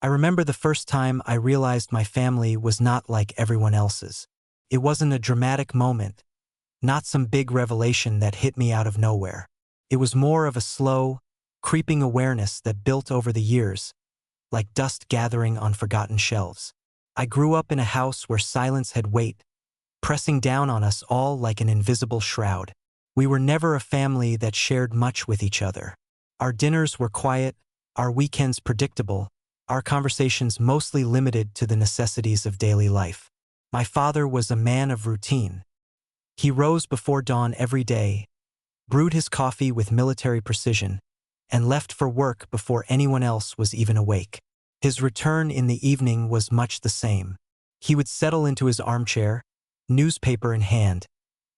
I remember the first time I realized my family was not like everyone else's. It wasn't a dramatic moment, not some big revelation that hit me out of nowhere. It was more of a slow, creeping awareness that built over the years, like dust gathering on forgotten shelves. I grew up in a house where silence had weight, pressing down on us all like an invisible shroud. We were never a family that shared much with each other. Our dinners were quiet, our weekends predictable, our conversations mostly limited to the necessities of daily life. My father was a man of routine. He rose before dawn every day, brewed his coffee with military precision, and left for work before anyone else was even awake. His return in the evening was much the same. He would settle into his armchair, newspaper in hand,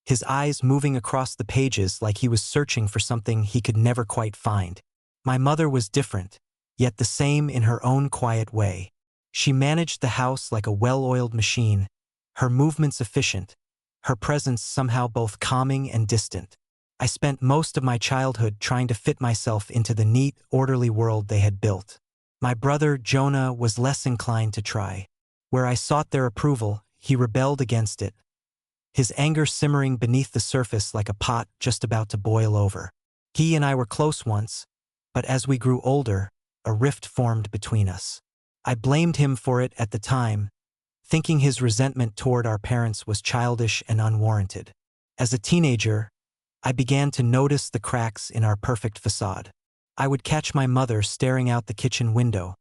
his eyes moving across the pages like he was searching for something he could never quite find. My mother was different, yet the same in her own quiet way. She managed the house like a well-oiled machine, her movements efficient, her presence somehow both calming and distant. I spent most of my childhood trying to fit myself into the neat, orderly world they had built. My brother, Jonah, was less inclined to try. Where I sought their approval, he rebelled against it, his anger simmering beneath the surface like a pot just about to boil over. He and I were close once, but as we grew older, a rift formed between us. I blamed him for it at the time, thinking his resentment toward our parents was childish and unwarranted. As a teenager, I began to notice the cracks in our perfect facade. I would catch my mother staring out the kitchen window,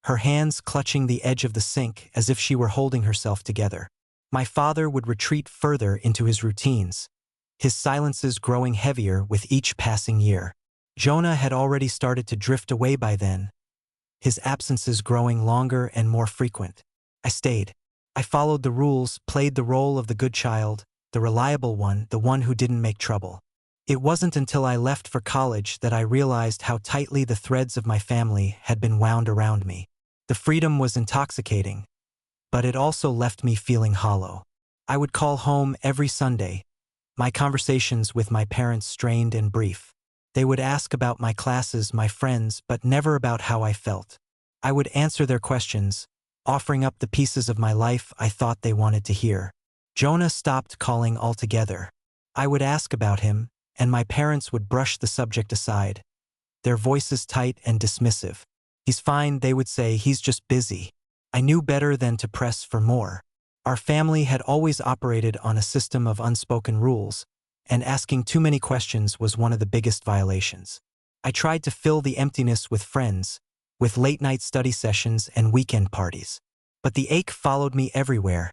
her hands clutching the edge of the sink as if she were holding herself together. My father would retreat further into his routines, his silences growing heavier with each passing year. Jonah had already started to drift away by then, his absences growing longer and more frequent. I stayed. I followed the rules, played the role of the good child, the reliable one, the one who didn't make trouble. It wasn't until I left for college that I realized how tightly the threads of my family had been wound around me. The freedom was intoxicating, but it also left me feeling hollow. I would call home every Sunday, my conversations with my parents strained and brief. They would ask about my classes, my friends, but never about how I felt. I would answer their questions, offering up the pieces of my life I thought they wanted to hear. Jonah stopped calling altogether. I would ask about him, and my parents would brush the subject aside, their voices tight and dismissive. "He's fine," they would say, "he's just busy." I knew better than to press for more. Our family had always operated on a system of unspoken rules, and asking too many questions was one of the biggest violations. I tried to fill the emptiness with friends, with late-night study sessions and weekend parties. But the ache followed me everywhere,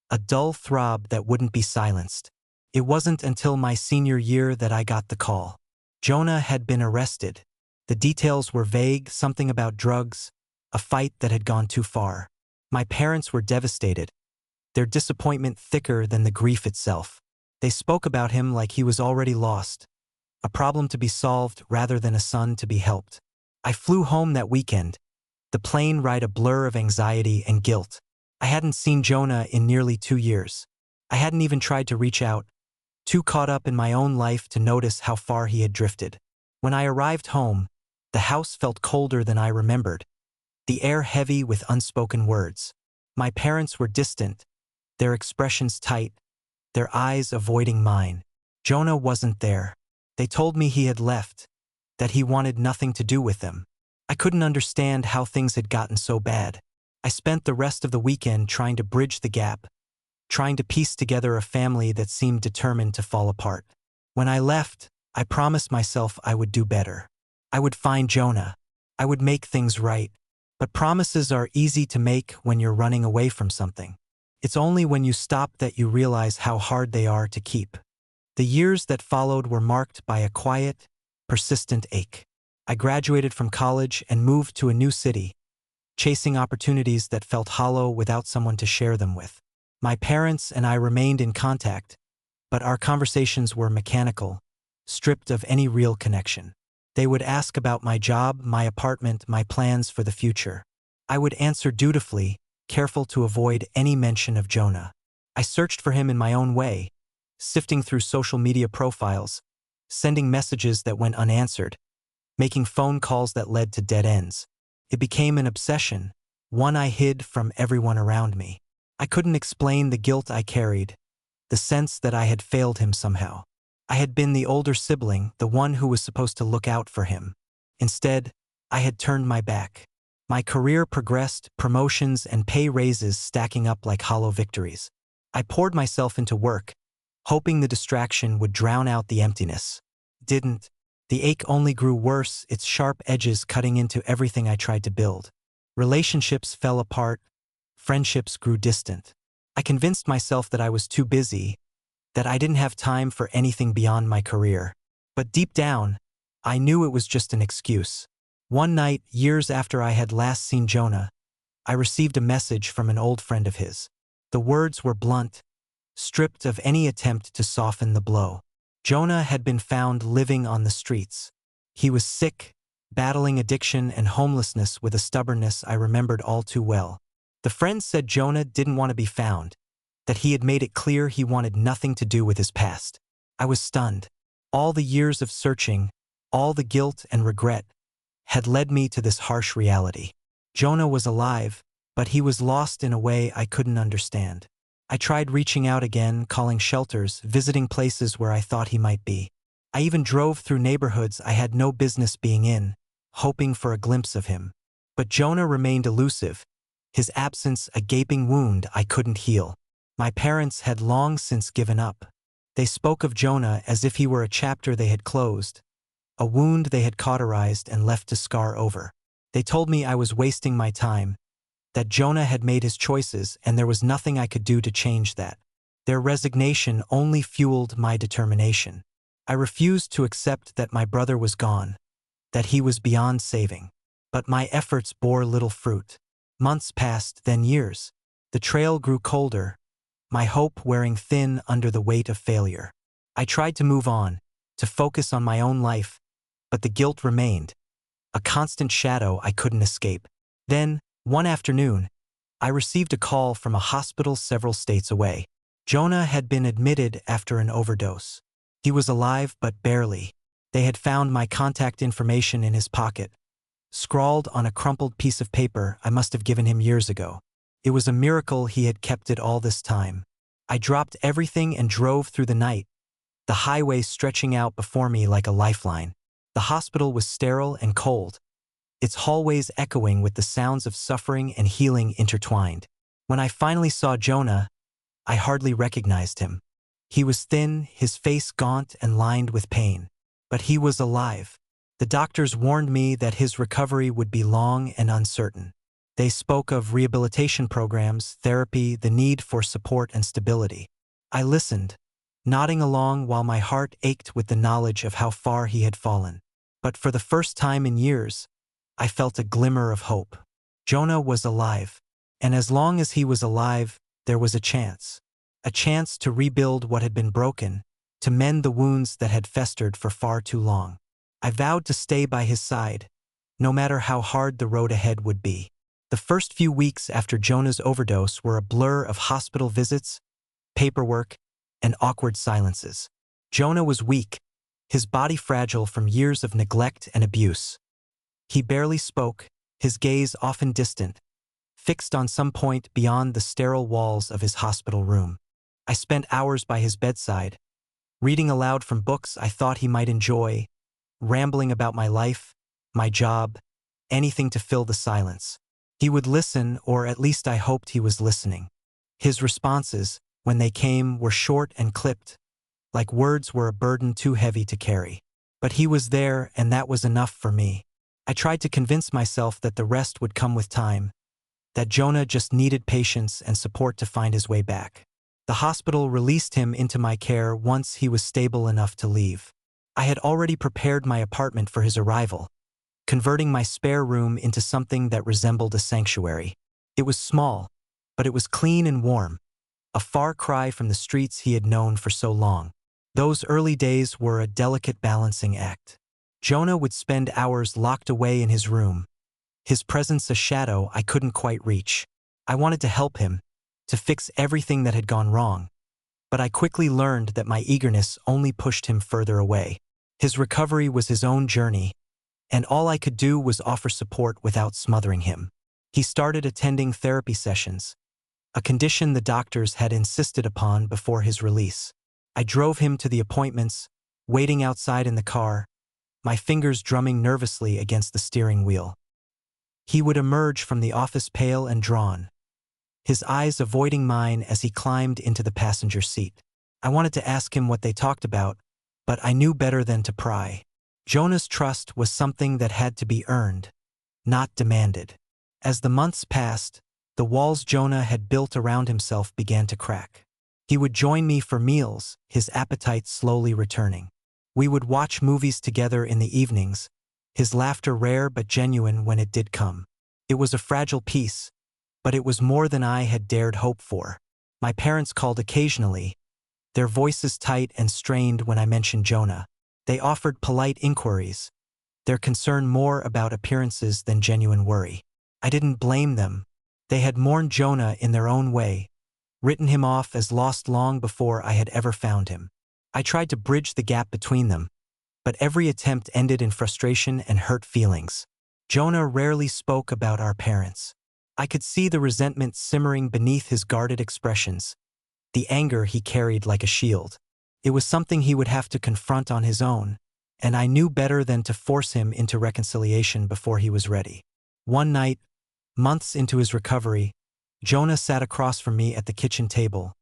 a dull throb that wouldn't be silenced. It wasn't until my senior year that I got the call. Jonah had been arrested. The details were vague, something about drugs, a fight that had gone too far. My parents were devastated, their disappointment thicker than the grief itself. They spoke about him like he was already lost, a problem to be solved rather than a son to be helped. I flew home that weekend, the plane ride a blur of anxiety and guilt. I hadn't seen Jonah in nearly 2 years. I hadn't even tried to reach out, too caught up in my own life to notice how far he had drifted. When I arrived home, the house felt colder than I remembered, the air heavy with unspoken words. My parents were distant, their expressions tight, their eyes avoiding mine. Jonah wasn't there. They told me he had left, that he wanted nothing to do with them. I couldn't understand how things had gotten so bad. I spent the rest of the weekend trying to bridge the gap, trying to piece together a family that seemed determined to fall apart. When I left, I promised myself I would do better. I would find Jonah. I would make things right. But promises are easy to make when you're running away from something. It's only when you stop that you realize how hard they are to keep. The years that followed were marked by a quiet, persistent ache. I graduated from college and moved to a new city, chasing opportunities that felt hollow without someone to share them with. My parents and I remained in contact, but our conversations were mechanical, stripped of any real connection. They would ask about my job, my apartment, my plans for the future. I would answer dutifully, careful to avoid any mention of Jonah. I searched for him in my own way, sifting through social media profiles, sending messages that went unanswered, making phone calls that led to dead ends. It became an obsession, one I hid from everyone around me. I couldn't explain the guilt I carried, the sense that I had failed him somehow. I had been the older sibling, the one who was supposed to look out for him. Instead, I had turned my back. My career progressed, promotions and pay raises stacking up like hollow victories. I poured myself into work, hoping the distraction would drown out the emptiness. Didn't. The ache only grew worse, its sharp edges cutting into everything I tried to build. Relationships fell apart, friendships grew distant. I convinced myself that I was too busy, that I didn't have time for anything beyond my career. But deep down, I knew it was just an excuse. One night, years after I had last seen Jonah, I received a message from an old friend of his. The words were blunt, stripped of any attempt to soften the blow. Jonah had been found living on the streets. He was sick, battling addiction and homelessness with a stubbornness I remembered all too well. The friend said Jonah didn't want to be found, that he had made it clear he wanted nothing to do with his past. I was stunned. All the years of searching, all the guilt and regret, had led me to this harsh reality. Jonah was alive, but he was lost in a way I couldn't understand. I tried reaching out again, calling shelters, visiting places where I thought he might be. I even drove through neighborhoods I had no business being in, hoping for a glimpse of him. But Jonah remained elusive, his absence a gaping wound I couldn't heal. My parents had long since given up. They spoke of Jonah as if he were a chapter they had closed, a wound they had cauterized and left to scar over. They told me I was wasting my time, that Jonah had made his choices and there was nothing I could do to change that. Their resignation only fueled my determination. I refused to accept that my brother was gone, that he was beyond saving. But my efforts bore little fruit. Months passed, then years. The trail grew colder, my hope wearing thin under the weight of failure. I tried to move on, to focus on my own life, but the guilt remained, a constant shadow I couldn't escape. Then, one afternoon, I received a call from a hospital several states away. Jonah had been admitted after an overdose. He was alive, but barely. They had found my contact information in his pocket, scrawled on a crumpled piece of paper I must have given him years ago. It was a miracle he had kept it all this time. I dropped everything and drove through the night, the highway stretching out before me like a lifeline. The hospital was sterile and cold, its hallways echoing with the sounds of suffering and healing intertwined. When I finally saw Jonah, I hardly recognized him. He was thin, his face gaunt and lined with pain. But he was alive. The doctors warned me that his recovery would be long and uncertain. They spoke of rehabilitation programs, therapy, the need for support and stability. I listened, nodding along while my heart ached with the knowledge of how far he had fallen. But for the first time in years, I felt a glimmer of hope. Jonah was alive, and as long as he was alive, there was a chance to rebuild what had been broken, to mend the wounds that had festered for far too long. I vowed to stay by his side, no matter how hard the road ahead would be. The first few weeks after Jonah's overdose were a blur of hospital visits, paperwork, and awkward silences. Jonah was weak, his body fragile from years of neglect and abuse. He barely spoke, his gaze often distant, fixed on some point beyond the sterile walls of his hospital room. I spent hours by his bedside, reading aloud from books I thought he might enjoy, rambling about my life, my job, anything to fill the silence. He would listen, or at least I hoped he was listening. His responses, when they came, were short and clipped, like words were a burden too heavy to carry. But he was there, and that was enough for me. I tried to convince myself that the rest would come with time, that Jonah just needed patience and support to find his way back. The hospital released him into my care once he was stable enough to leave. I had already prepared my apartment for his arrival, converting my spare room into something that resembled a sanctuary. It was small, but it was clean and warm, a far cry from the streets he had known for so long. Those early days were a delicate balancing act. Jonah would spend hours locked away in his room, his presence a shadow I couldn't quite reach. I wanted to help him, to fix everything that had gone wrong, but I quickly learned that my eagerness only pushed him further away. His recovery was his own journey, and all I could do was offer support without smothering him. He started attending therapy sessions, a condition the doctors had insisted upon before his release. I drove him to the appointments, waiting outside in the car, my fingers drumming nervously against the steering wheel. He would emerge from the office pale and drawn, his eyes avoiding mine as he climbed into the passenger seat. I wanted to ask him what they talked about, but I knew better than to pry. Jonah's trust was something that had to be earned, not demanded. As the months passed, the walls Jonah had built around himself began to crack. He would join me for meals, his appetite slowly returning. We would watch movies together in the evenings, his laughter rare but genuine when it did come. It was a fragile peace, but it was more than I had dared hope for. My parents called occasionally, their voices tight and strained when I mentioned Jonah. They offered polite inquiries, their concern more about appearances than genuine worry. I didn't blame them. They had mourned Jonah in their own way, written him off as lost long before I had ever found him. I tried to bridge the gap between them, but every attempt ended in frustration and hurt feelings. Jonah rarely spoke about our parents. I could see the resentment simmering beneath his guarded expressions, the anger he carried like a shield. It was something he would have to confront on his own, and I knew better than to force him into reconciliation before he was ready. One night, months into his recovery, Jonah sat across from me at the kitchen table,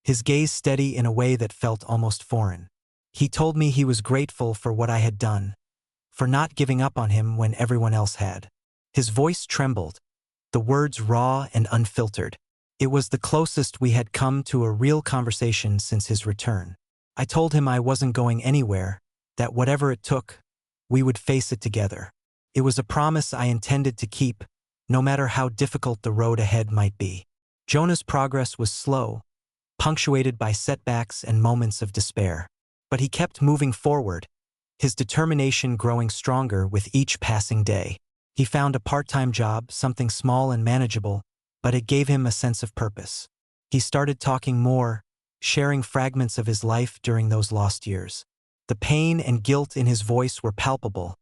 his gaze steady in a way that felt almost foreign. He told me he was grateful for what I had done, for not giving up on him when everyone else had. His voice trembled, the words raw and unfiltered. It was the closest we had come to a real conversation since his return. I told him I wasn't going anywhere, that whatever it took, we would face it together. It was a promise I intended to keep, no matter how difficult the road ahead might be. Jonah's progress was slow, punctuated by setbacks and moments of despair. But he kept moving forward, his determination growing stronger with each passing day. He found a part-time job, something small and manageable, but it gave him a sense of purpose. He started talking more, sharing fragments of his life during those lost years. The pain and guilt in his voice were palpable,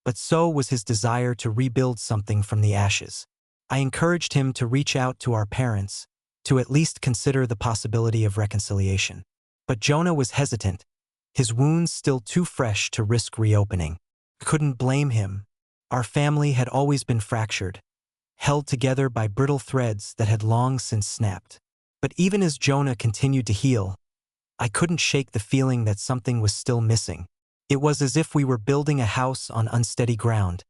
but so was his desire to rebuild something from the ashes. I encouraged him to reach out to our parents, to at least consider the possibility of reconciliation. But Jonah was hesitant, his wounds still too fresh to risk reopening. I couldn't blame him. Our family had always been fractured, held together by brittle threads that had long since snapped. But even as Jonah continued to heal, I couldn't shake the feeling that something was still missing. It was as if we were building a house on unsteady ground,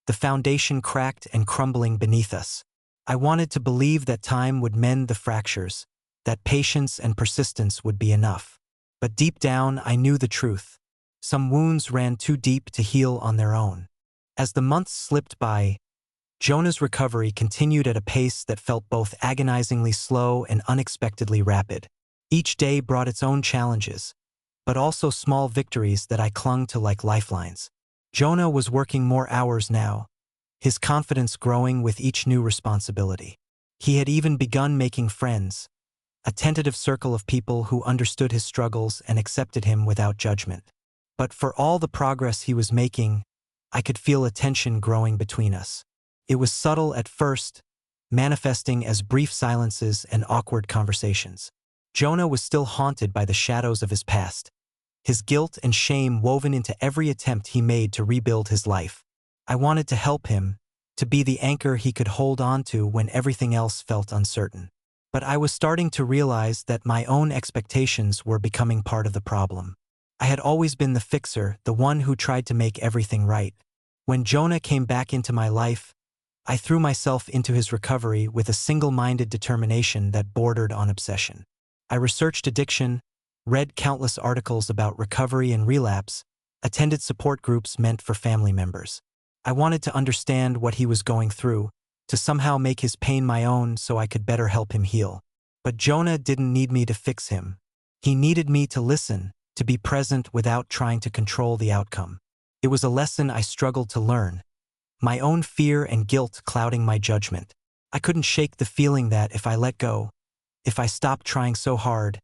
the foundation cracked and crumbling beneath us. I wanted to believe that time would mend the fractures, that patience and persistence would be enough. But deep down, I knew the truth. Some wounds ran too deep to heal on their own. As the months slipped by, Jonah's recovery continued at a pace that felt both agonizingly slow and unexpectedly rapid. Each day brought its own challenges, but also small victories that I clung to like lifelines. Jonah was working more hours now, his confidence growing with each new responsibility. He had even begun making friends, a tentative circle of people who understood his struggles and accepted him without judgment. But for all the progress he was making, I could feel a tension growing between us. It was subtle at first, manifesting as brief silences and awkward conversations. Jonah was still haunted by the shadows of his past, his guilt and shame woven into every attempt he made to rebuild his life. I wanted to help him, to be the anchor he could hold on to when everything else felt uncertain. But I was starting to realize that my own expectations were becoming part of the problem. I had always been the fixer, the one who tried to make everything right. When Jonah came back into my life, I threw myself into his recovery with a single-minded determination that bordered on obsession. I researched addiction, read countless articles about recovery and relapse, attended support groups meant for family members. I wanted to understand what he was going through, to somehow make his pain my own so I could better help him heal. But Jonah didn't need me to fix him. He needed me to listen, to be present without trying to control the outcome. It was a lesson I struggled to learn, my own fear and guilt clouding my judgment. I couldn't shake the feeling that if I let go, if I stopped trying so hard,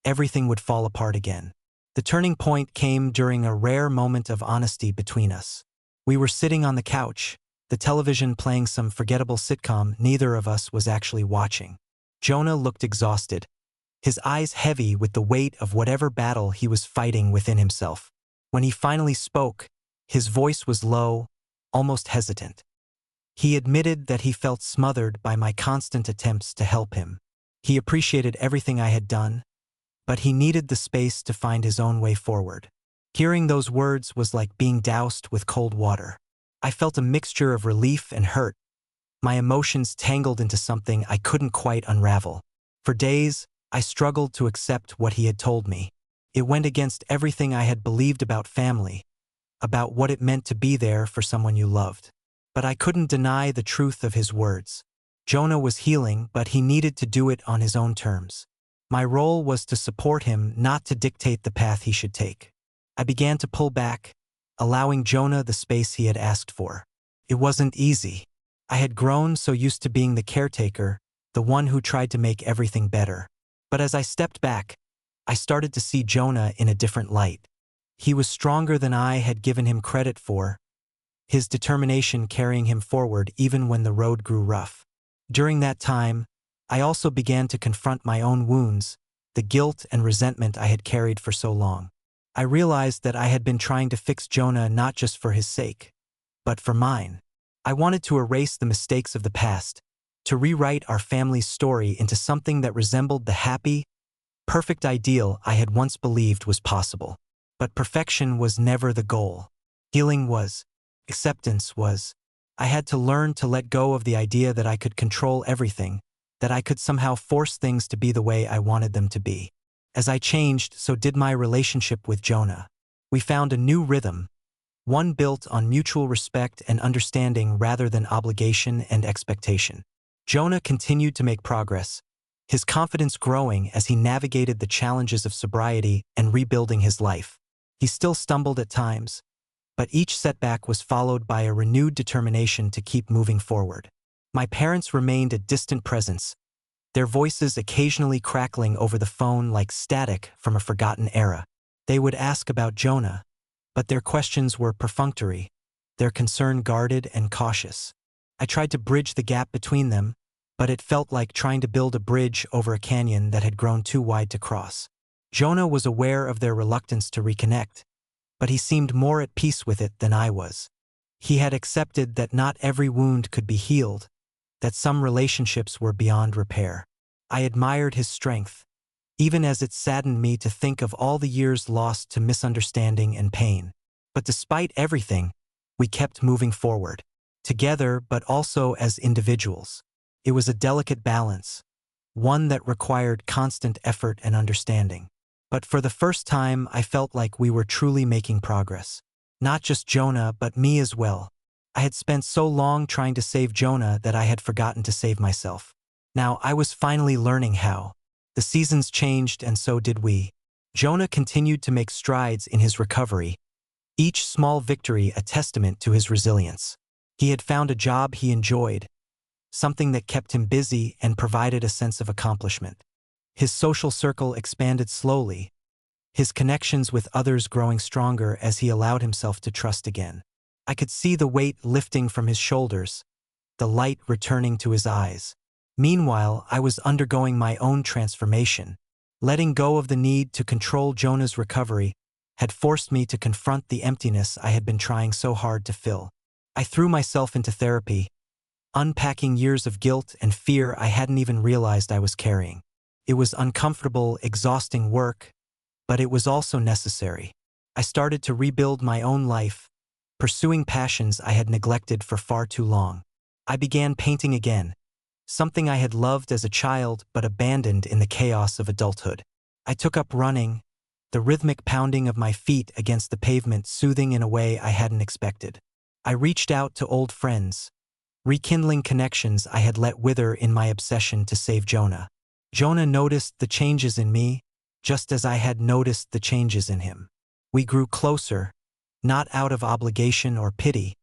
everything would fall apart again. The turning point came during a rare moment of honesty between us. We were sitting on the couch, the television playing some forgettable sitcom neither of us was actually watching. Jonah looked exhausted, his eyes heavy with the weight of whatever battle he was fighting within himself. When he finally spoke, his voice was low, almost hesitant. He admitted that he felt smothered by my constant attempts to help him. He appreciated everything I had done, but he needed the space to find his own way forward. Hearing those words was like being doused with cold water. I felt a mixture of relief and hurt, my emotions tangled into something I couldn't quite unravel. For days, I struggled to accept what he had told me. It went against everything I had believed about family, about what it meant to be there for someone you loved. But I couldn't deny the truth of his words. Jonah was healing, but he needed to do it on his own terms. My role was to support him, not to dictate the path he should take. I began to pull back, allowing Jonah the space he had asked for. It wasn't easy. I had grown so used to being the caretaker, the one who tried to make everything better. But as I stepped back, I started to see Jonah in a different light. He was stronger than I had given him credit for, his determination carrying him forward even when the road grew rough. During that time, I also began to confront my own wounds, the guilt and resentment I had carried for so long. I realized that I had been trying to fix Jonah not just for his sake, but for mine. I wanted to erase the mistakes of the past, to rewrite our family's story into something that resembled the happy, perfect ideal I had once believed was possible. But perfection was never the goal. Healing was. Acceptance was. I had to learn to let go of the idea that I could control everything, that I could somehow force things to be the way I wanted them to be. As I changed, so did my relationship with Jonah. We found a new rhythm, one built on mutual respect and understanding rather than obligation and expectation. Jonah continued to make progress, his confidence growing as he navigated the challenges of sobriety and rebuilding his life. He still stumbled at times, but each setback was followed by a renewed determination to keep moving forward. My parents remained a distant presence, their voices occasionally crackling over the phone like static from a forgotten era. They would ask about Jonah, but their questions were perfunctory, their concern guarded and cautious. I tried to bridge the gap between them, but it felt like trying to build a bridge over a canyon that had grown too wide to cross. Jonah was aware of their reluctance to reconnect, but he seemed more at peace with it than I was. He had accepted that not every wound could be healed, that some relationships were beyond repair. I admired his strength, even as it saddened me to think of all the years lost to misunderstanding and pain. But despite everything, we kept moving forward, together but also as individuals. It was a delicate balance, one that required constant effort and understanding. But for the first time, I felt like we were truly making progress. Not just Jonah, but me as well. I had spent so long trying to save Jonah that I had forgotten to save myself. Now I was finally learning how. The seasons changed and so did we. Jonah continued to make strides in his recovery, each small victory a testament to his resilience. He had found a job he enjoyed, something that kept him busy and provided a sense of accomplishment. His social circle expanded slowly, his connections with others growing stronger as he allowed himself to trust again. I could see the weight lifting from his shoulders, the light returning to his eyes. Meanwhile, I was undergoing my own transformation. Letting go of the need to control Jonah's recovery had forced me to confront the emptiness I had been trying so hard to fill. I threw myself into therapy, unpacking years of guilt and fear I hadn't even realized I was carrying. It was uncomfortable, exhausting work, but it was also necessary. I started to rebuild my own life, pursuing passions I had neglected for far too long. I began painting again, something I had loved as a child but abandoned in the chaos of adulthood. I took up running, the rhythmic pounding of my feet against the pavement soothing in a way I hadn't expected. I reached out to old friends, rekindling connections I had let wither in my obsession to save Jonah. Jonah noticed the changes in me, just as I had noticed the changes in him. We grew closer, not out of obligation or pity,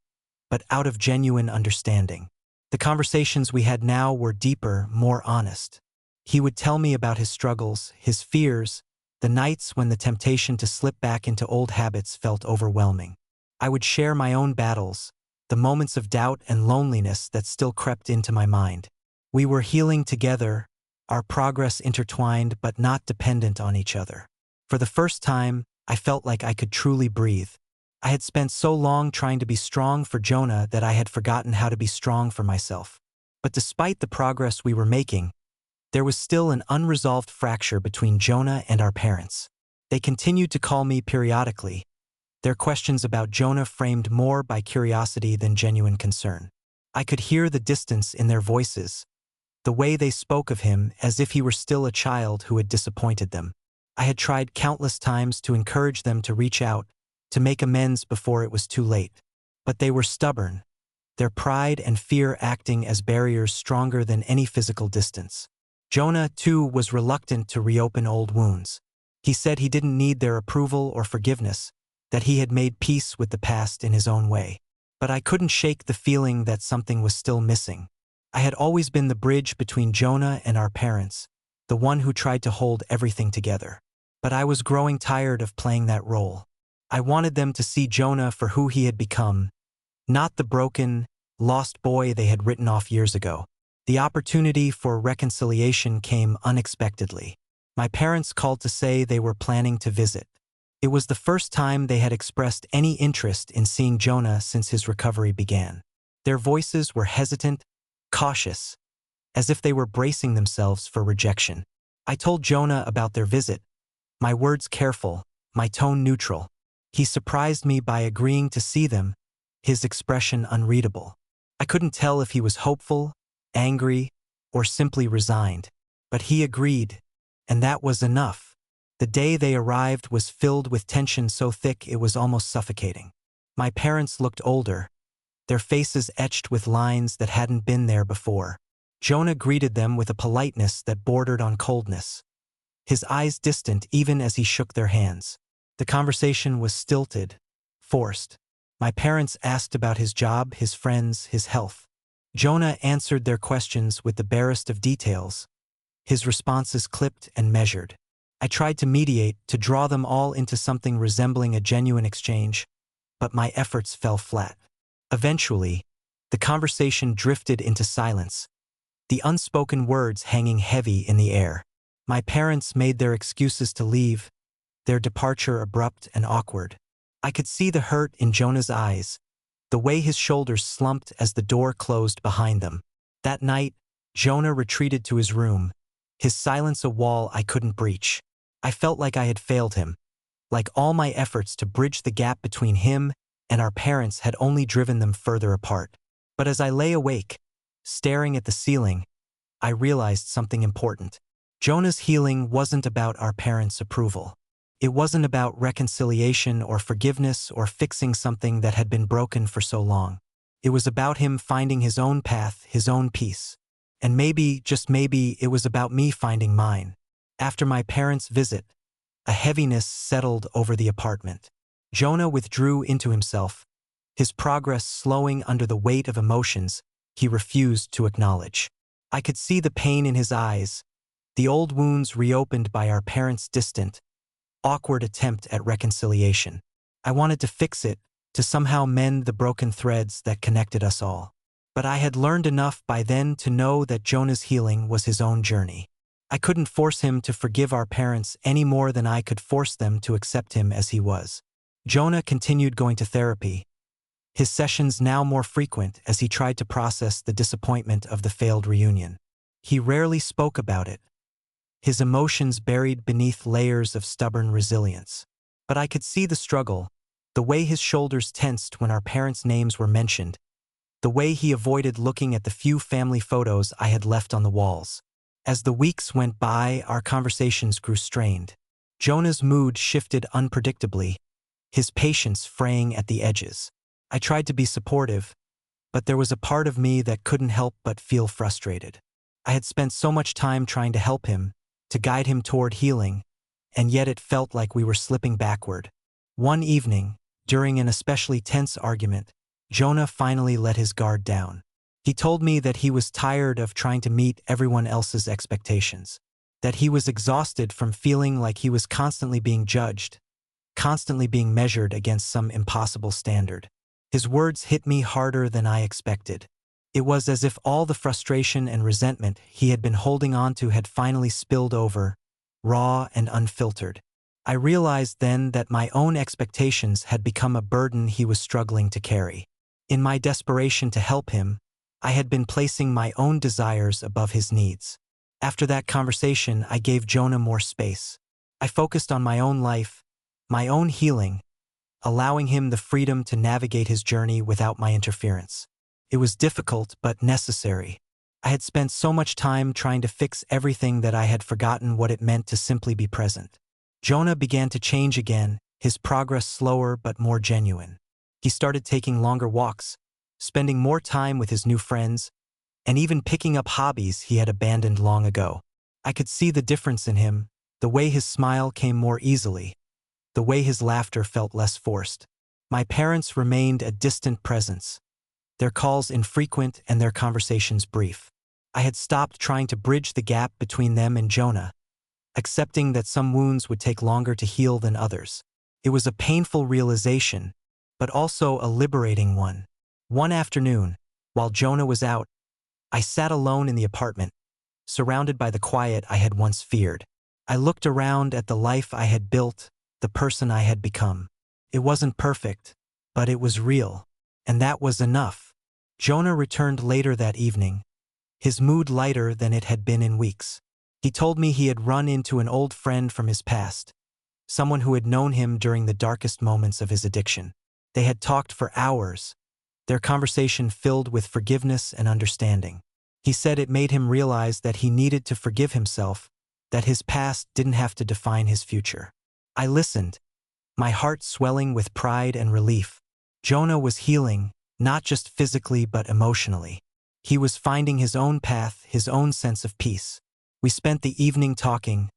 but out of genuine understanding. The conversations we had now were deeper, more honest. He would tell me about his struggles, his fears, the nights when the temptation to slip back into old habits felt overwhelming. I would share my own battles, the moments of doubt and loneliness that still crept into my mind. We were healing together, our progress intertwined but not dependent on each other. For the first time, I felt like I could truly breathe. I had spent so long trying to be strong for Jonah that I had forgotten how to be strong for myself. But despite the progress we were making, there was still an unresolved fracture between Jonah and our parents. They continued to call me periodically, their questions about Jonah framed more by curiosity than genuine concern. I could hear the distance in their voices, the way they spoke of him as if he were still a child who had disappointed them. I had tried countless times to encourage them to reach out, to make amends before it was too late. But they were stubborn, their pride and fear acting as barriers stronger than any physical distance. Jonah, too, was reluctant to reopen old wounds. He said he didn't need their approval or forgiveness, that he had made peace with the past in his own way. But I couldn't shake the feeling that something was still missing. I had always been the bridge between Jonah and our parents, the one who tried to hold everything together. But I was growing tired of playing that role. I wanted them to see Jonah for who he had become, not the broken, lost boy they had written off years ago. The opportunity for reconciliation came unexpectedly. My parents called to say they were planning to visit. It was the first time they had expressed any interest in seeing Jonah since his recovery began. Their voices were hesitant, cautious, as if they were bracing themselves for rejection. I told Jonah about their visit, my words careful, my tone neutral. He surprised me by agreeing to see them, his expression unreadable. I couldn't tell if he was hopeful, angry, or simply resigned. But he agreed, and that was enough. The day they arrived was filled with tension so thick it was almost suffocating. My parents looked older, their faces etched with lines that hadn't been there before. Jonah greeted them with a politeness that bordered on coldness, his eyes distant even as he shook their hands. The conversation was stilted, forced. My parents asked about his job, his friends, his health. Jonah answered their questions with the barest of details, his responses clipped and measured. I tried to mediate, to draw them all into something resembling a genuine exchange, but my efforts fell flat. Eventually, the conversation drifted into silence, the unspoken words hanging heavy in the air. My parents made their excuses to leave, their departure abrupt and awkward. I could see the hurt in Jonah's eyes, the way his shoulders slumped as the door closed behind them. That night, Jonah retreated to his room, his silence a wall I couldn't breach. I felt like I had failed him, like all my efforts to bridge the gap between him and our parents had only driven them further apart. But as I lay awake, staring at the ceiling, I realized something important. Jonah's healing wasn't about our parents' approval. It wasn't about reconciliation or forgiveness or fixing something that had been broken for so long. It was about him finding his own path, his own peace. And maybe, just maybe, it was about me finding mine. After my parents' visit, a heaviness settled over the apartment. Jonah withdrew into himself, his progress slowing under the weight of emotions he refused to acknowledge. I could see the pain in his eyes, the old wounds reopened by our parents' distant, awkward attempt at reconciliation. I wanted to fix it, to somehow mend the broken threads that connected us all. But I had learned enough by then to know that Jonah's healing was his own journey. I couldn't force him to forgive our parents any more than I could force them to accept him as he was. Jonah continued going to therapy, his sessions now more frequent as he tried to process the disappointment of the failed reunion. He rarely spoke about it, his emotions buried beneath layers of stubborn resilience. But I could see the struggle, the way his shoulders tensed when our parents' names were mentioned, the way he avoided looking at the few family photos I had left on the walls. As the weeks went by, our conversations grew strained. Jonah's mood shifted unpredictably, his patience fraying at the edges. I tried to be supportive, but there was a part of me that couldn't help but feel frustrated. I had spent so much time trying to help him, to guide him toward healing, and yet it felt like we were slipping backward. One evening, during an especially tense argument, Jonah finally let his guard down. He told me that he was tired of trying to meet everyone else's expectations, that he was exhausted from feeling like he was constantly being judged, constantly being measured against some impossible standard. His words hit me harder than I expected. It was as if all the frustration and resentment he had been holding on to had finally spilled over, raw and unfiltered. I realized then that my own expectations had become a burden he was struggling to carry. In my desperation to help him, I had been placing my own desires above his needs. After that conversation, I gave Jonah more space. I focused on my own life, my own healing, allowing him the freedom to navigate his journey without my interference. It was difficult but necessary. I had spent so much time trying to fix everything that I had forgotten what it meant to simply be present. Jonah began to change again, his progress slower but more genuine. He started taking longer walks, spending more time with his new friends, and even picking up hobbies he had abandoned long ago. I could see the difference in him, the way his smile came more easily, the way his laughter felt less forced. My parents remained a distant presence, their calls infrequent and their conversations brief. I had stopped trying to bridge the gap between them and Jonah, accepting that some wounds would take longer to heal than others. It was a painful realization, but also a liberating one. One afternoon, while Jonah was out, I sat alone in the apartment, surrounded by the quiet I had once feared. I looked around at the life I had built, the person I had become. It wasn't perfect, but it was real, and that was enough. Jonah returned later that evening, his mood lighter than it had been in weeks. He told me he had run into an old friend from his past, someone who had known him during the darkest moments of his addiction. They had talked for hours, their conversation filled with forgiveness and understanding. He said it made him realize that he needed to forgive himself, that his past didn't have to define his future. I listened, my heart swelling with pride and relief. Jonah was healing, not just physically but emotionally. He was finding his own path, his own sense of peace. We spent the evening talking,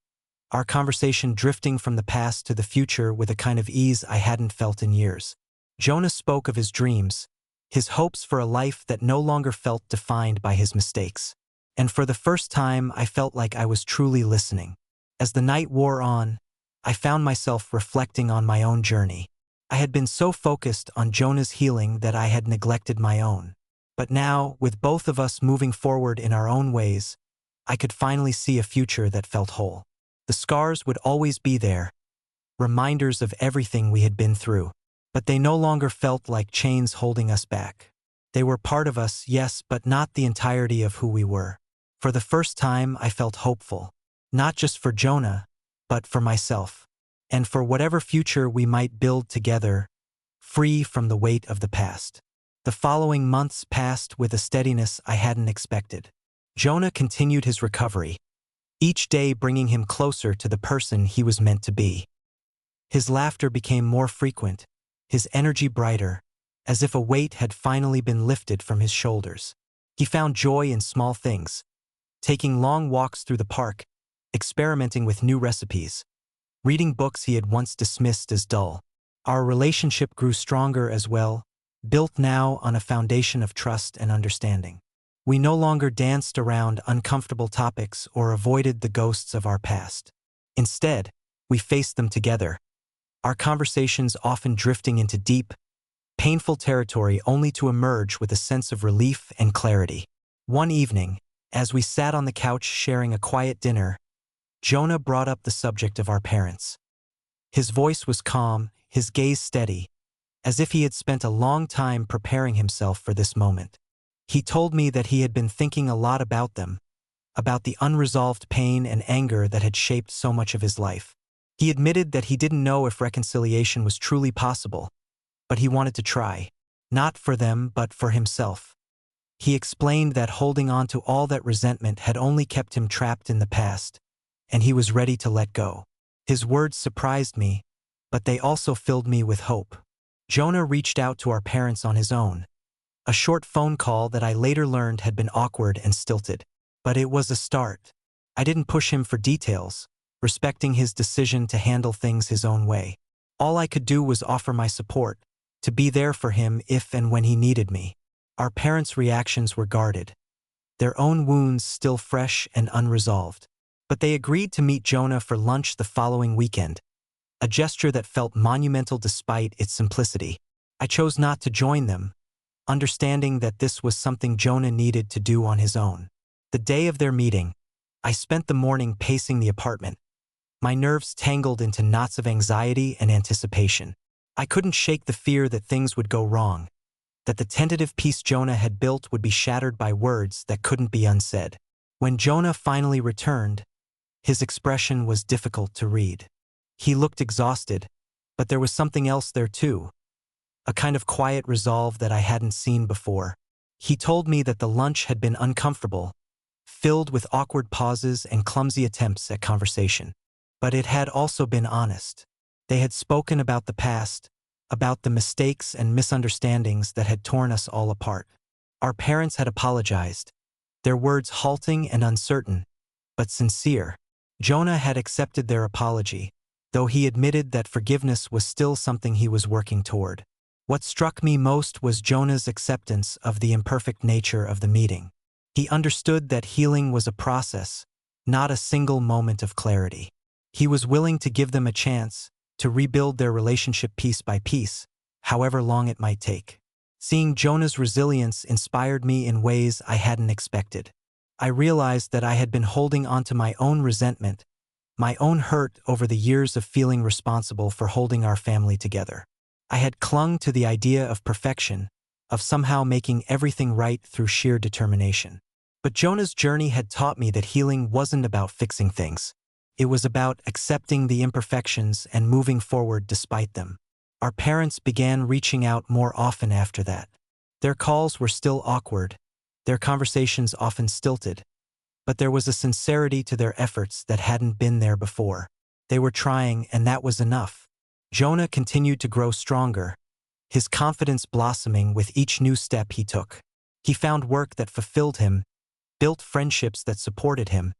our conversation drifting from the past to the future with a kind of ease I hadn't felt in years. Jonah spoke of his dreams, his hopes for a life that no longer felt defined by his mistakes. And for the first time, I felt like I was truly listening. As the night wore on, I found myself reflecting on my own journey. I had been so focused on Jonah's healing that I had neglected my own. But now, with both of us moving forward in our own ways, I could finally see a future that felt whole. The scars would always be there, reminders of everything we had been through. But they no longer felt like chains holding us back. They were part of us, yes, but not the entirety of who we were. For the first time, I felt hopeful. Not just for Jonah, but for myself. And for whatever future we might build together, free from the weight of the past. The following months passed with a steadiness I hadn't expected. Jonah continued his recovery, each day bringing him closer to the person he was meant to be. His laughter became more frequent, his energy brighter, as if a weight had finally been lifted from his shoulders. He found joy in small things, taking long walks through the park, experimenting with new recipes, reading books he had once dismissed as dull. Our relationship grew stronger as well, built now on a foundation of trust and understanding. We no longer danced around uncomfortable topics or avoided the ghosts of our past. Instead, we faced them together, our conversations often drifting into deep, painful territory only to emerge with a sense of relief and clarity. One evening, as we sat on the couch sharing a quiet dinner, Jonah brought up the subject of our parents. His voice was calm, his gaze steady, as if he had spent a long time preparing himself for this moment. He told me that he had been thinking a lot about them, about the unresolved pain and anger that had shaped so much of his life. He admitted that he didn't know if reconciliation was truly possible, but he wanted to try, not for them but for himself. He explained that holding on to all that resentment had only kept him trapped in the past, and he was ready to let go. His words surprised me, but they also filled me with hope. Jonah reached out to our parents on his own, a short phone call that I later learned had been awkward and stilted. But it was a start. I didn't push him for details, respecting his decision to handle things his own way. All I could do was offer my support, to be there for him if and when he needed me. Our parents' reactions were guarded, their own wounds still fresh and unresolved. But they agreed to meet Jonah for lunch the following weekend, a gesture that felt monumental despite its simplicity. I chose not to join them, understanding that this was something Jonah needed to do on his own. The day of their meeting, I spent the morning pacing the apartment, my nerves tangled into knots of anxiety and anticipation. I couldn't shake the fear that things would go wrong, that the tentative peace Jonah had built would be shattered by words that couldn't be unsaid. When Jonah finally returned, his expression was difficult to read. He looked exhausted, but there was something else there too, a kind of quiet resolve that I hadn't seen before. He told me that the lunch had been uncomfortable, filled with awkward pauses and clumsy attempts at conversation. But it had also been honest. They had spoken about the past, about the mistakes and misunderstandings that had torn us all apart. Our parents had apologized, their words halting and uncertain, but sincere. Jonah had accepted their apology, though he admitted that forgiveness was still something he was working toward. What struck me most was Jonah's acceptance of the imperfect nature of the meeting. He understood that healing was a process, not a single moment of clarity. He was willing to give them a chance to rebuild their relationship piece by piece, however long it might take. Seeing Jonah's resilience inspired me in ways I hadn't expected. I realized that I had been holding onto my own resentment, my own hurt over the years of feeling responsible for holding our family together. I had clung to the idea of perfection, of somehow making everything right through sheer determination. But Jonah's journey had taught me that healing wasn't about fixing things. It was about accepting the imperfections and moving forward despite them. Our parents began reaching out more often after that. Their calls were still awkward, their conversations often stilted, but there was a sincerity to their efforts that hadn't been there before. They were trying, and that was enough. Jonah continued to grow stronger, his confidence blossoming with each new step he took. He found work that fulfilled him, built friendships that supported him,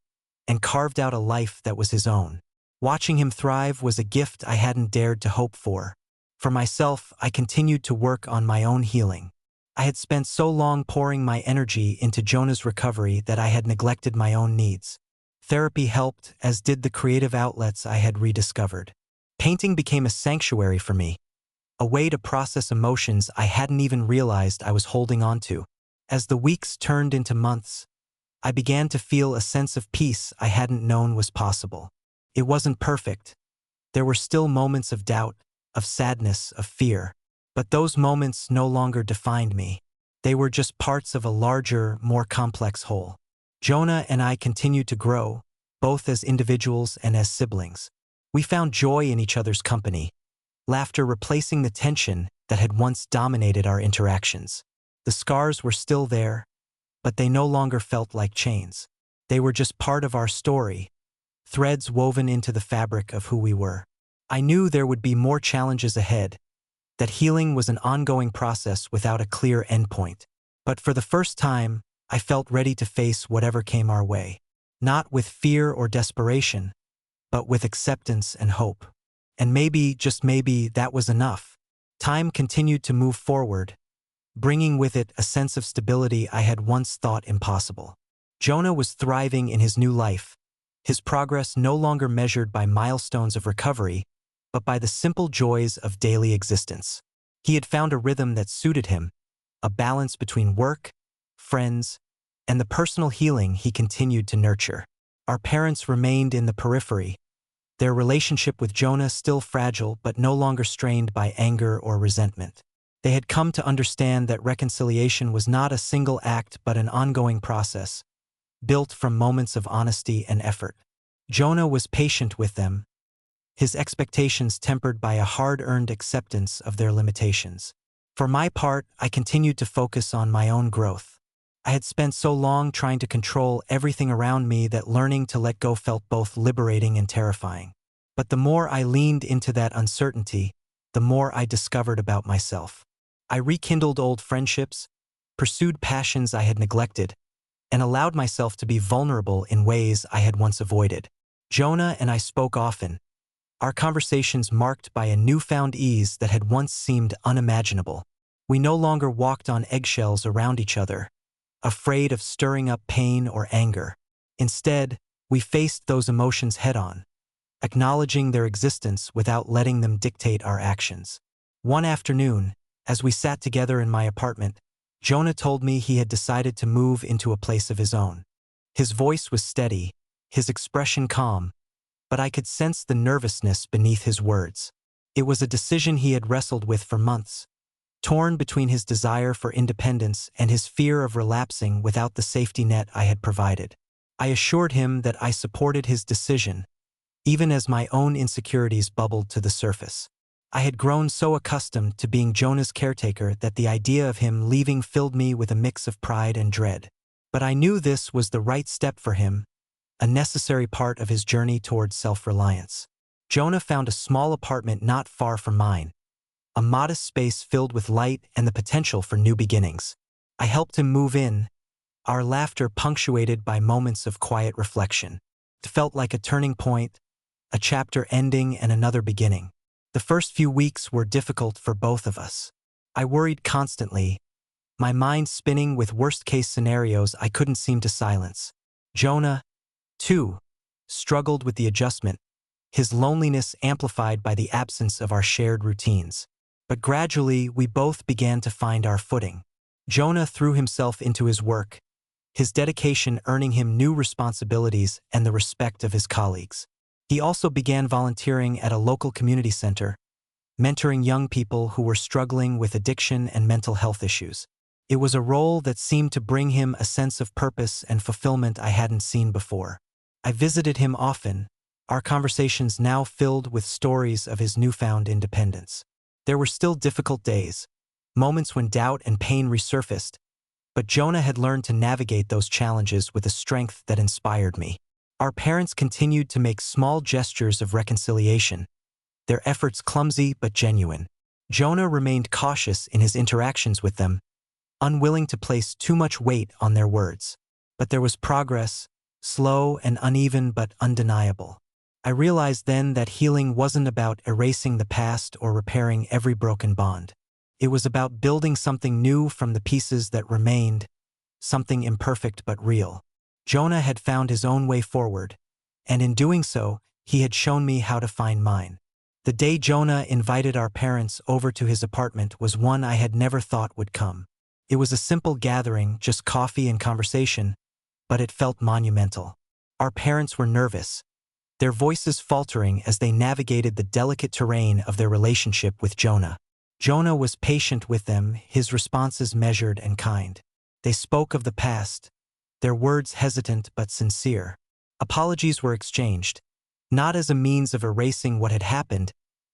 and carved out a life that was his own. Watching him thrive was a gift I hadn't dared to hope for. For myself, I continued to work on my own healing. I had spent so long pouring my energy into Jonah's recovery that I had neglected my own needs. Therapy helped, as did the creative outlets I had rediscovered. Painting became a sanctuary for me, a way to process emotions I hadn't even realized I was holding on to. As the weeks turned into months, I began to feel a sense of peace I hadn't known was possible. It wasn't perfect. There were still moments of doubt, of sadness, of fear. But those moments no longer defined me. They were just parts of a larger, more complex whole. Jonah and I continued to grow, both as individuals and as siblings. We found joy in each other's company, laughter replacing the tension that had once dominated our interactions. The scars were still there, but they no longer felt like chains. They were just part of our story, threads woven into the fabric of who we were. I knew there would be more challenges ahead, that healing was an ongoing process without a clear endpoint. But for the first time, I felt ready to face whatever came our way. Not with fear or desperation, but with acceptance and hope. And maybe, just maybe, that was enough. Time continued to move forward, bringing with it a sense of stability I had once thought impossible. Jonah was thriving in his new life, his progress no longer measured by milestones of recovery, but by the simple joys of daily existence. He had found a rhythm that suited him, a balance between work, friends, and the personal healing he continued to nurture. Our parents remained in the periphery, their relationship with Jonah still fragile but no longer strained by anger or resentment. They had come to understand that reconciliation was not a single act but an ongoing process, built from moments of honesty and effort. Jonah was patient with them, his expectations tempered by a hard-earned acceptance of their limitations. For my part, I continued to focus on my own growth. I had spent so long trying to control everything around me that learning to let go felt both liberating and terrifying. But the more I leaned into that uncertainty, the more I discovered about myself. I rekindled old friendships, pursued passions I had neglected, and allowed myself to be vulnerable in ways I had once avoided. Jonah and I spoke often, our conversations marked by a newfound ease that had once seemed unimaginable. We no longer walked on eggshells around each other, afraid of stirring up pain or anger. Instead, we faced those emotions head-on, acknowledging their existence without letting them dictate our actions. One afternoon, As we sat together in my apartment, Jonah told me he had decided to move into a place of his own. His voice was steady, his expression calm, but I could sense the nervousness beneath his words. It was a decision he had wrestled with for months, torn between his desire for independence and his fear of relapsing without the safety net I had provided. I assured him that I supported his decision, even as my own insecurities bubbled to the surface. I had grown so accustomed to being Jonah's caretaker that the idea of him leaving filled me with a mix of pride and dread. But I knew this was the right step for him, a necessary part of his journey towards self-reliance. Jonah found a small apartment not far from mine, a modest space filled with light and the potential for new beginnings. I helped him move in, our laughter punctuated by moments of quiet reflection. It felt like a turning point, a chapter ending and another beginning. The first few weeks were difficult for both of us. I worried constantly, my mind spinning with worst-case scenarios I couldn't seem to silence. Jonah, too, struggled with the adjustment, his loneliness amplified by the absence of our shared routines. But gradually, we both began to find our footing. Jonah threw himself into his work, his dedication earning him new responsibilities and the respect of his colleagues. He also began volunteering at a local community center, mentoring young people who were struggling with addiction and mental health issues. It was a role that seemed to bring him a sense of purpose and fulfillment I hadn't seen before. I visited him often, our conversations now filled with stories of his newfound independence. There were still difficult days, moments when doubt and pain resurfaced, but Jonah had learned to navigate those challenges with a strength that inspired me. Our parents continued to make small gestures of reconciliation, their efforts clumsy but genuine. Jonah remained cautious in his interactions with them, unwilling to place too much weight on their words. But there was progress, slow and uneven but undeniable. I realized then that healing wasn't about erasing the past or repairing every broken bond. It was about building something new from the pieces that remained, something imperfect but real. Jonah had found his own way forward, and in doing so, he had shown me how to find mine. The day Jonah invited our parents over to his apartment was one I had never thought would come. It was a simple gathering, just coffee and conversation, but it felt monumental. Our parents were nervous, their voices faltering as they navigated the delicate terrain of their relationship with Jonah. Jonah was patient with them, his responses measured and kind. They spoke of the past, their words hesitant but sincere. Apologies were exchanged, not as a means of erasing what had happened,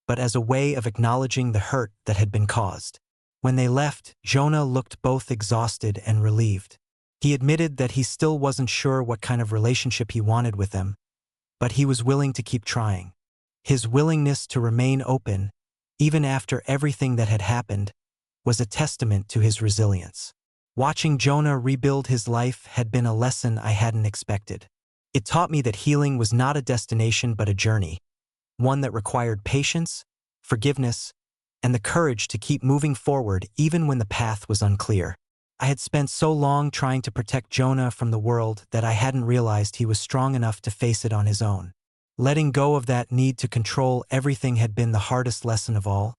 but as a way of acknowledging the hurt that had been caused. When they left, Jonah looked both exhausted and relieved. He admitted that he still wasn't sure what kind of relationship he wanted with them, but he was willing to keep trying. His willingness to remain open, even after everything that had happened, was a testament to his resilience. Watching Jonah rebuild his life had been a lesson I hadn't expected. It taught me that healing was not a destination but a journey, one that required patience, forgiveness, and the courage to keep moving forward even when the path was unclear. I had spent so long trying to protect Jonah from the world that I hadn't realized he was strong enough to face it on his own. Letting go of that need to control everything had been the hardest lesson of all,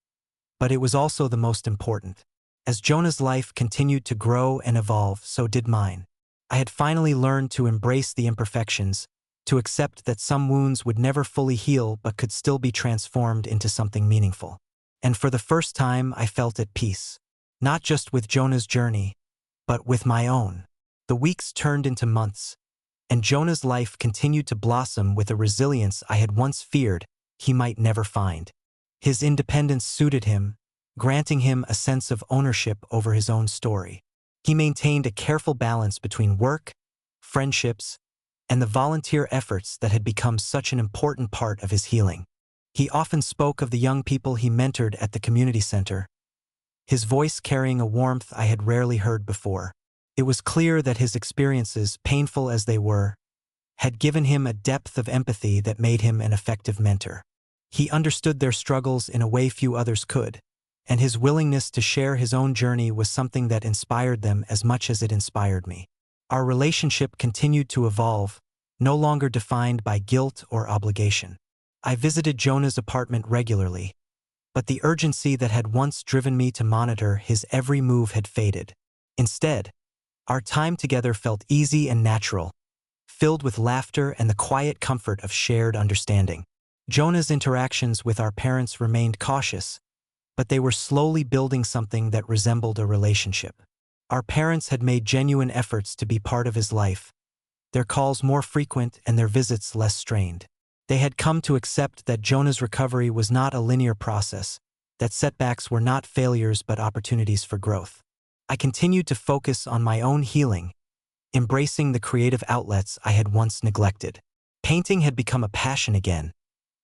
but it was also the most important. As Jonah's life continued to grow and evolve, so did mine. I had finally learned to embrace the imperfections, to accept that some wounds would never fully heal but could still be transformed into something meaningful. And for the first time, I felt at peace, not just with Jonah's journey, but with my own. The weeks turned into months, and Jonah's life continued to blossom with a resilience I had once feared he might never find. His independence suited him, granting him a sense of ownership over his own story. He maintained a careful balance between work, friendships, and the volunteer efforts that had become such an important part of his healing. He often spoke of the young people he mentored at the community center, his voice carrying a warmth I had rarely heard before. It was clear that his experiences, painful as they were, had given him a depth of empathy that made him an effective mentor. He understood their struggles in a way few others could, and his willingness to share his own journey was something that inspired them as much as it inspired me. Our relationship continued to evolve, no longer defined by guilt or obligation. I visited Jonah's apartment regularly, but the urgency that had once driven me to monitor his every move had faded. Instead, our time together felt easy and natural, filled with laughter and the quiet comfort of shared understanding. Jonah's interactions with our parents remained cautious, but they were slowly building something that resembled a relationship. Our parents had made genuine efforts to be part of his life, their calls more frequent and their visits less strained. They had come to accept that Jonah's recovery was not a linear process, that setbacks were not failures but opportunities for growth. I continued to focus on my own healing, embracing the creative outlets I had once neglected. Painting had become a passion again,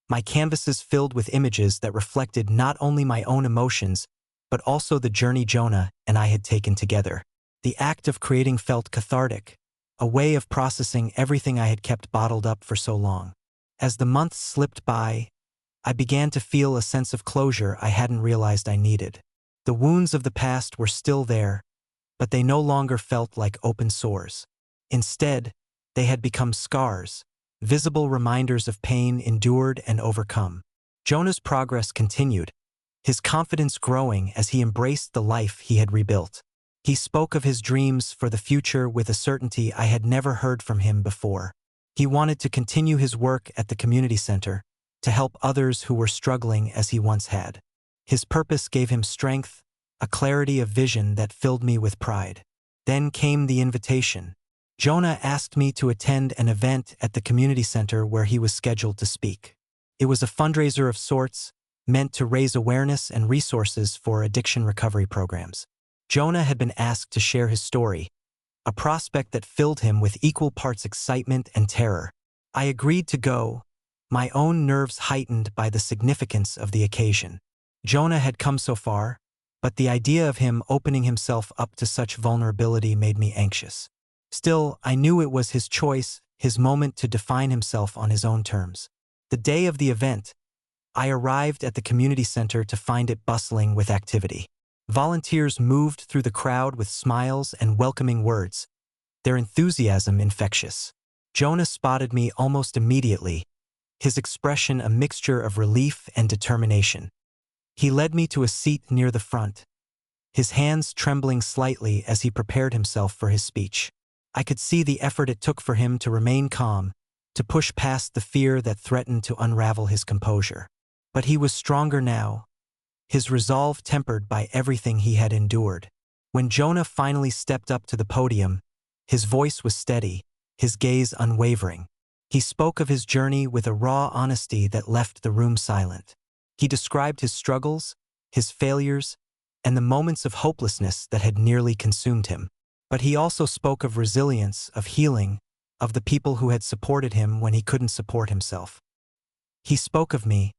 my canvases filled with images that reflected not only my own emotions, but also the journey Jonah and I had taken together. The act of creating felt cathartic, a way of processing everything I had kept bottled up for so long. As the months slipped by, I began to feel a sense of closure I hadn't realized I needed. The wounds of the past were still there, but they no longer felt like open sores. Instead, they had become scars, visible reminders of pain endured and overcome. Jonah's progress continued, his confidence growing as he embraced the life he had rebuilt. He spoke of his dreams for the future with a certainty I had never heard from him before. He wanted to continue his work at the community center, to help others who were struggling as he once had. His purpose gave him strength, a clarity of vision that filled me with pride. Then came the invitation. Jonah asked me to attend an event at the community center where he was scheduled to speak. It was a fundraiser of sorts, meant to raise awareness and resources for addiction recovery programs. Jonah had been asked to share his story, a prospect that filled him with equal parts excitement and terror. I agreed to go, my own nerves heightened by the significance of the occasion. Jonah had come so far, but the idea of him opening himself up to such vulnerability made me anxious. Still, I knew it was his choice, his moment to define himself on his own terms. The day of the event, I arrived at the community center to find it bustling with activity. Volunteers moved through the crowd with smiles and welcoming words, their enthusiasm infectious. Jonah spotted me almost immediately, his expression a mixture of relief and determination. He led me to a seat near the front, his hands trembling slightly as he prepared himself for his speech. I could see the effort it took for him to remain calm, to push past the fear that threatened to unravel his composure. But he was stronger now, his resolve tempered by everything he had endured. When Jonah finally stepped up to the podium, his voice was steady, his gaze unwavering. He spoke of his journey with a raw honesty that left the room silent. He described his struggles, his failures, and the moments of hopelessness that had nearly consumed him. But he also spoke of resilience, of healing, of the people who had supported him when he couldn't support himself. He spoke of me,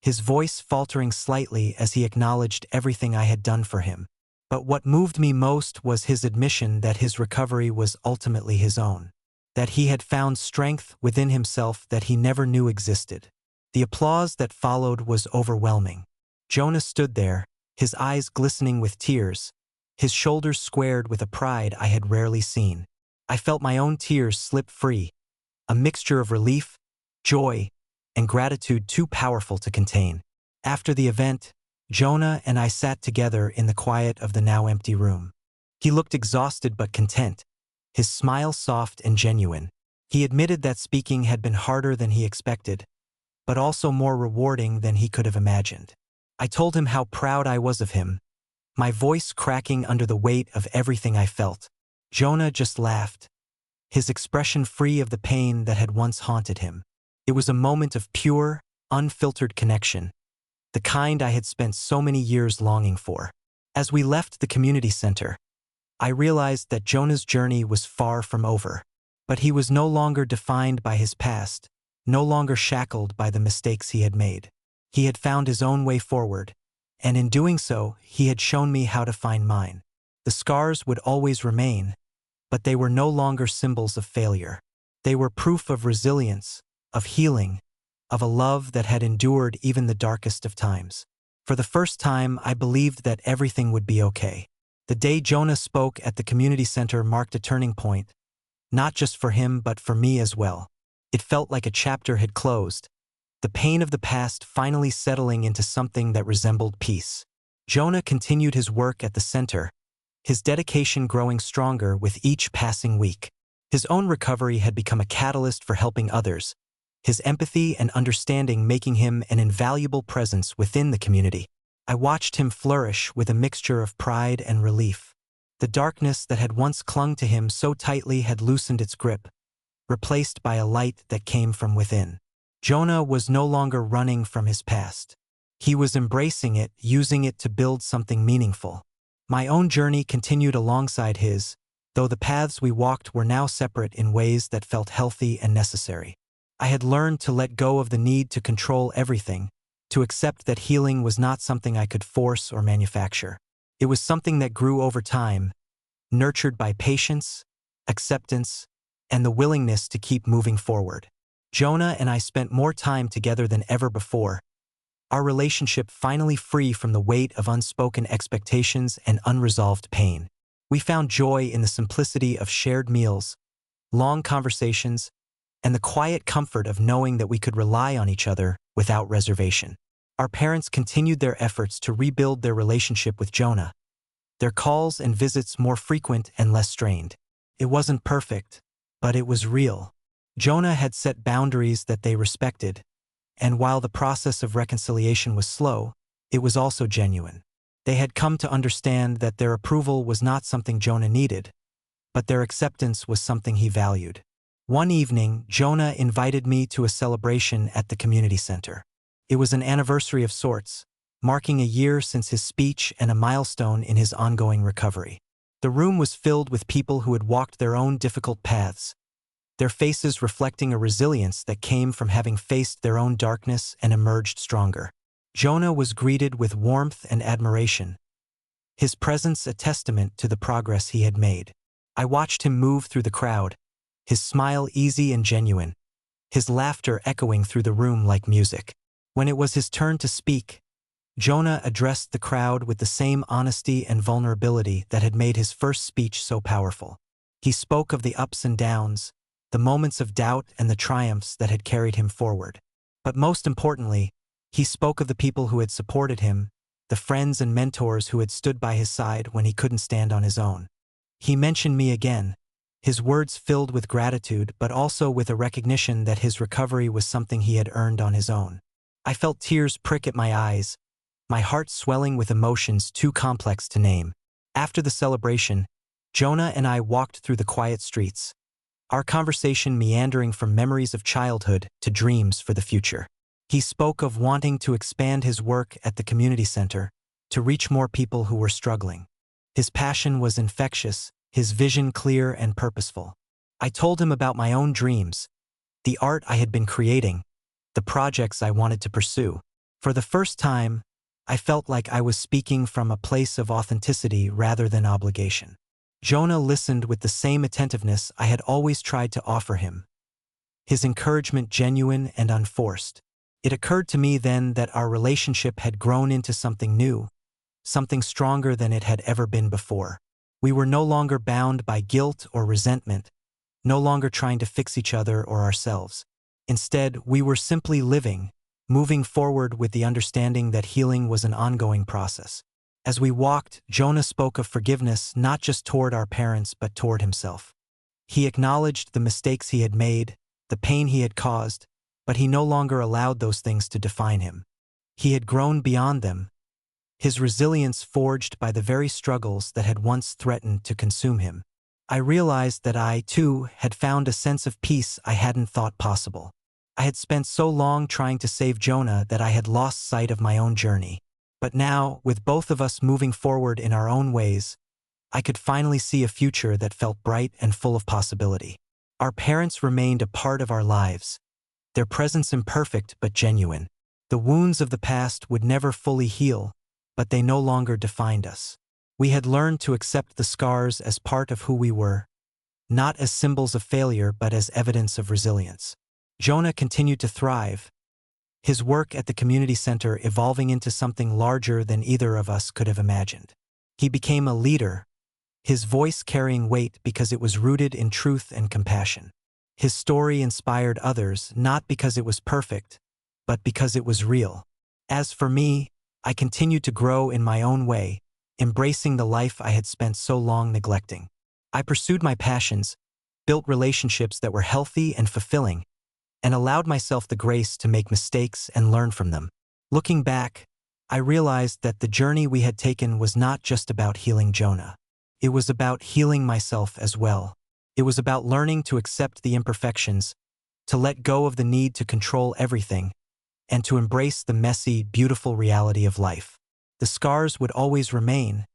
his voice faltering slightly as he acknowledged everything I had done for him. But what moved me most was his admission that his recovery was ultimately his own, that he had found strength within himself that he never knew existed. The applause that followed was overwhelming. Jonah stood there, his eyes glistening with tears, his shoulders squared with a pride I had rarely seen. I felt my own tears slip free, a mixture of relief, joy, and gratitude too powerful to contain. After the event, Jonah and I sat together in the quiet of the now empty room. He looked exhausted but content, his smile soft and genuine. He admitted that speaking had been harder than he expected, but also more rewarding than he could have imagined. I told him how proud I was of him, my voice cracking under the weight of everything I felt. Jonah just laughed, his expression free of the pain that had once haunted him. It was a moment of pure, unfiltered connection, the kind I had spent so many years longing for. As we left the community center, I realized that Jonah's journey was far from over, but he was no longer defined by his past, no longer shackled by the mistakes he had made. He had found his own way forward, and in doing so, he had shown me how to find mine. The scars would always remain, but they were no longer symbols of failure. They were proof of resilience, of healing, of a love that had endured even the darkest of times. For the first time, I believed that everything would be okay. The day Jonah spoke at the community center marked a turning point, not just for him but for me as well. It felt like a chapter had closed, the pain of the past finally settling into something that resembled peace. Jonah continued his work at the center, his dedication growing stronger with each passing week. His own recovery had become a catalyst for helping others, his empathy and understanding making him an invaluable presence within the community. I watched him flourish with a mixture of pride and relief. The darkness that had once clung to him so tightly had loosened its grip, replaced by a light that came from within. Jonah was no longer running from his past. He was embracing it, using it to build something meaningful. My own journey continued alongside his, though the paths we walked were now separate in ways that felt healthy and necessary. I had learned to let go of the need to control everything, to accept that healing was not something I could force or manufacture. It was something that grew over time, nurtured by patience, acceptance, and the willingness to keep moving forward. Jonah and I spent more time together than ever before, our relationship finally free from the weight of unspoken expectations and unresolved pain. We found joy in the simplicity of shared meals, long conversations, and the quiet comfort of knowing that we could rely on each other without reservation. Our parents continued their efforts to rebuild their relationship with Jonah, their calls and visits more frequent and less strained. It wasn't perfect, but it was real. Jonah had set boundaries that they respected, and while the process of reconciliation was slow, it was also genuine. They had come to understand that their approval was not something Jonah needed, but their acceptance was something he valued. One evening, Jonah invited me to a celebration at the community center. It was an anniversary of sorts, marking a year since his speech and a milestone in his ongoing recovery. The room was filled with people who had walked their own difficult paths, their faces reflecting a resilience that came from having faced their own darkness and emerged stronger. Jonah was greeted with warmth and admiration, his presence a testament to the progress he had made. I watched him move through the crowd, his smile easy and genuine, his laughter echoing through the room like music. When it was his turn to speak, Jonah addressed the crowd with the same honesty and vulnerability that had made his first speech so powerful. He spoke of the ups and downs, the moments of doubt and the triumphs that had carried him forward. But most importantly, he spoke of the people who had supported him, the friends and mentors who had stood by his side when he couldn't stand on his own. He mentioned me again, his words filled with gratitude but also with a recognition that his recovery was something he had earned on his own. I felt tears prick at my eyes, my heart swelling with emotions too complex to name. After the celebration, Jonah and I walked through the quiet streets, our conversation meandering from memories of childhood to dreams for the future. He spoke of wanting to expand his work at the community center, to reach more people who were struggling. His passion was infectious, his vision clear and purposeful. I told him about my own dreams, the art I had been creating, the projects I wanted to pursue. For the first time, I felt like I was speaking from a place of authenticity rather than obligation. Jonah listened with the same attentiveness I had always tried to offer him, his encouragement genuine and unforced. It occurred to me then that our relationship had grown into something new, something stronger than it had ever been before. We were no longer bound by guilt or resentment, no longer trying to fix each other or ourselves. Instead, we were simply living, moving forward with the understanding that healing was an ongoing process. As we walked, Jonah spoke of forgiveness not just toward our parents but toward himself. He acknowledged the mistakes he had made, the pain he had caused, but he no longer allowed those things to define him. He had grown beyond them, his resilience forged by the very struggles that had once threatened to consume him. I realized that I, too, had found a sense of peace I hadn't thought possible. I had spent so long trying to save Jonah that I had lost sight of my own journey. But now, with both of us moving forward in our own ways, I could finally see a future that felt bright and full of possibility. Our parents remained a part of our lives, their presence imperfect but genuine. The wounds of the past would never fully heal, but they no longer defined us. We had learned to accept the scars as part of who we were, not as symbols of failure but as evidence of resilience. Jonah continued to thrive, his work at the community center evolving into something larger than either of us could have imagined. He became a leader, his voice carrying weight because it was rooted in truth and compassion. His story inspired others not because it was perfect, but because it was real. As for me, I continued to grow in my own way, embracing the life I had spent so long neglecting. I pursued my passions, built relationships that were healthy and fulfilling, and allowed myself the grace to make mistakes and learn from them. Looking back, I realized that the journey we had taken was not just about healing Jonah. It was about healing myself as well. It was about learning to accept the imperfections, to let go of the need to control everything, and to embrace the messy, beautiful reality of life. The scars would always remain,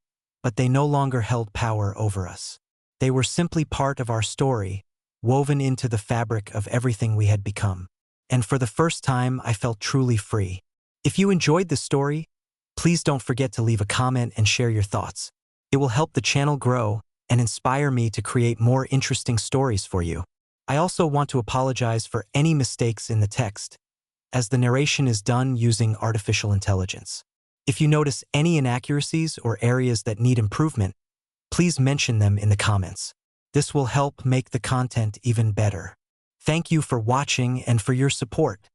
but they no longer held power over us. They were simply part of our story, woven into the fabric of everything we had become. And for the first time, I felt truly free. If you enjoyed this story, please don't forget to leave a comment and share your thoughts. It will help the channel grow and inspire me to create more interesting stories for you. I also want to apologize for any mistakes in the text, as the narration is done using artificial intelligence. If you notice any inaccuracies or areas that need improvement, please mention them in the comments. This will help make the content even better. Thank you for watching and for your support.